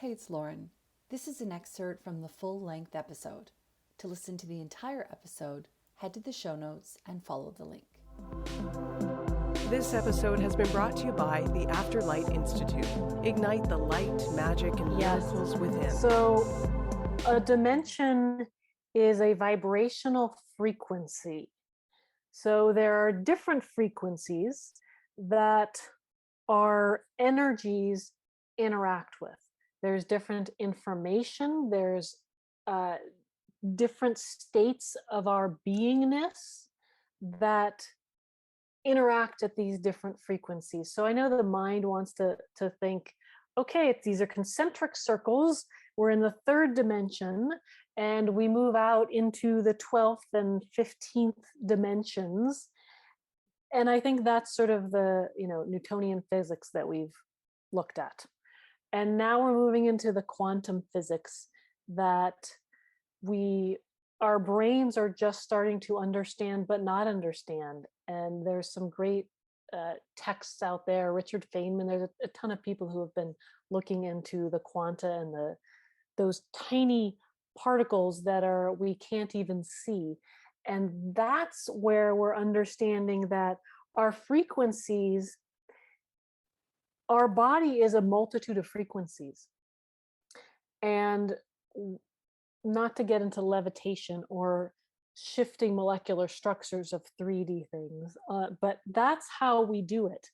Hey, it's Lauren. This is an excerpt from the full-length episode. To listen to the entire episode, head to the show notes and follow the link. This episode has been brought to you by the Afterlight Institute. Ignite the light, magic, and miracles within. So a dimension is a vibrational frequency. So there are different frequencies that our energies interact with. There's different information, there's different states of our beingness that interact at these different frequencies. So I know the mind wants to think, okay, these are concentric circles, we're in the third dimension, and we move out into the 12th and 15th dimensions. And I think that's sort of the, Newtonian physics that we've looked at. And now we're moving into the quantum physics that our brains are just starting to understand, but not understand. And there's some great texts out there. Richard Feynman, there's a ton of people who have been looking into the quanta and those tiny particles that we can't even see. And that's where we're understanding that our frequencies, our body is a multitude of frequencies. And not to get into levitation or shifting molecular structures of 3D things, but that's how we do it.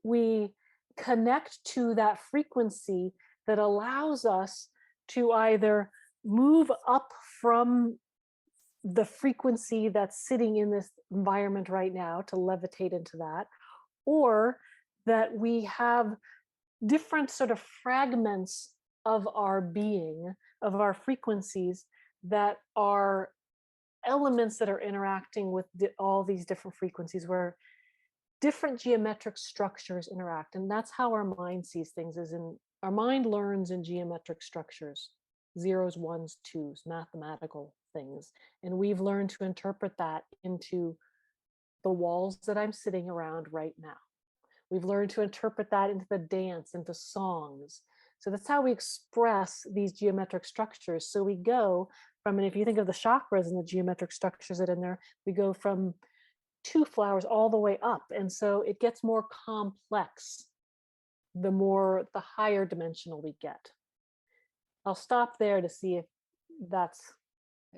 We connect to that frequency that allows us to either move up from the frequency that's sitting in this environment right now, to levitate into that, or that we have different sort of fragments of our being, of our frequencies, that are elements that are interacting with all these different frequencies, where different geometric structures interact. And that's how our mind sees things, our mind learns in geometric structures, zeros, ones, twos, mathematical things. And we've learned to interpret that into the walls that I'm sitting around right now. We've learned to interpret that into the dance, into songs. So that's how we express these geometric structures. So we go from, and if you think of the chakras and the geometric structures that are in there, we go from 2 flowers all the way up. And so it gets more complex the higher dimensional we get. I'll stop there to see if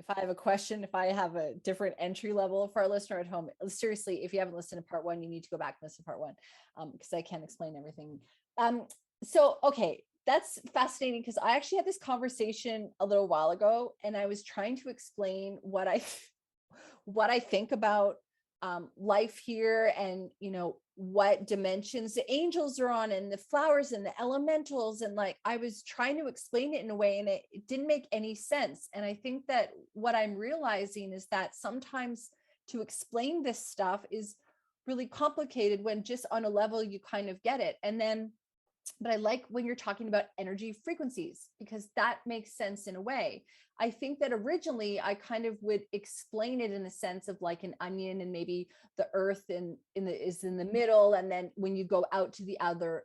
I have a question, if I have a different entry level for our listener at home. Seriously, if you haven't listened to part 1, you need to go back and listen to part 1, because I can't explain everything. Okay, that's fascinating, because I actually had this conversation a little while ago, and I was trying to explain what I think about life here, and what dimensions the angels are on, and the flowers and the elementals, and I was trying to explain it in a way, and it didn't make any sense. And I think that what I'm realizing is that sometimes to explain this stuff is really complicated when just on a level you kind of get it. But I like when you're talking about energy frequencies, because that makes sense in a way. I think that originally I kind of would explain it in a sense of like an onion, and maybe the earth is in the middle. And then when you go out to the outer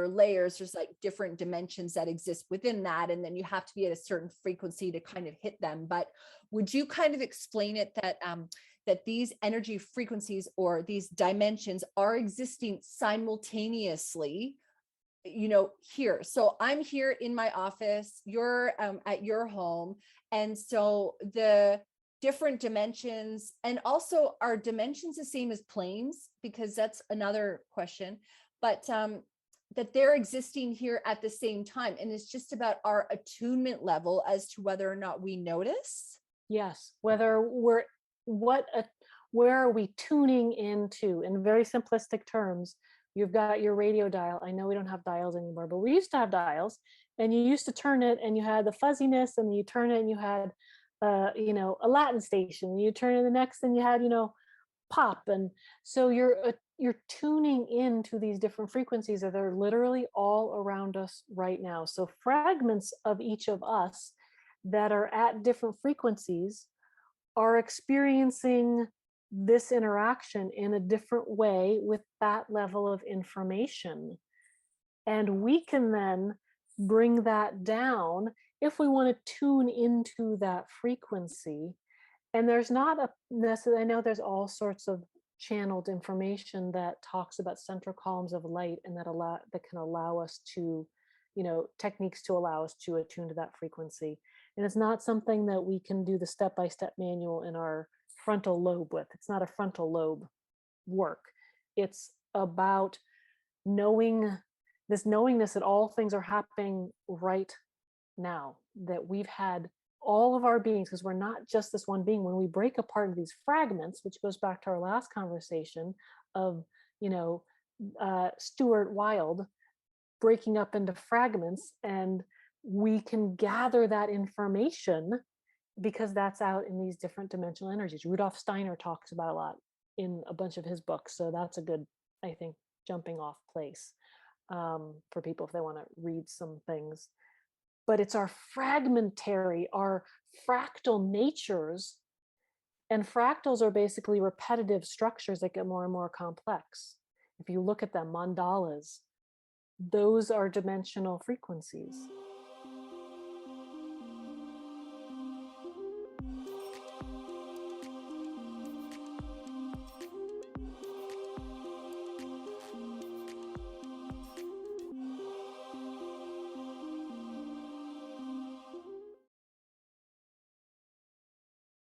layers, there's like different dimensions that exist within that. And then you have to be at a certain frequency to kind of hit them. But would you kind of explain it that these energy frequencies or these dimensions are existing simultaneously, here? So I'm here in my office, you're at your home. And so the different dimensions, and also are dimensions the same as planes? Because that's another question, but that they're existing here at the same time. And it's just about our attunement level as to whether or not we notice. Yes, where are we tuning into? In very simplistic terms, you've got your radio dial. I know we don't have dials anymore, but we used to have dials, and you used to turn it and you had the fuzziness, and you turn it and you had, a Latin station, and you turn it the next and you had, pop. And so you're tuning into these different frequencies that are literally all around us right now. So fragments of each of us that are at different frequencies are experiencing this interaction in a different way with that level of information. And we can then bring that down if we want to tune into that frequency. And there's not a necessarily, I know there's all sorts of channeled information that talks about central columns of light, and that can allow us to, techniques to allow us to attune to that frequency. And it's not something that we can do the step-by-step manual in our frontal lobe with. It's not a frontal lobe work. It's about knowingness that all things are happening right now, that we've had all of our beings, because we're not just this one being. When we break apart into these fragments, which goes back to our last conversation of, Stuart Wilde breaking up into fragments, and we can gather that information because that's out in these different dimensional energies. Rudolf Steiner talks about a lot in a bunch of his books. So that's a good, I think, jumping off place for people if they want to read some things. But it's our our fractal natures. And fractals are basically repetitive structures that get more and more complex. If you look at them, mandalas, those are dimensional frequencies.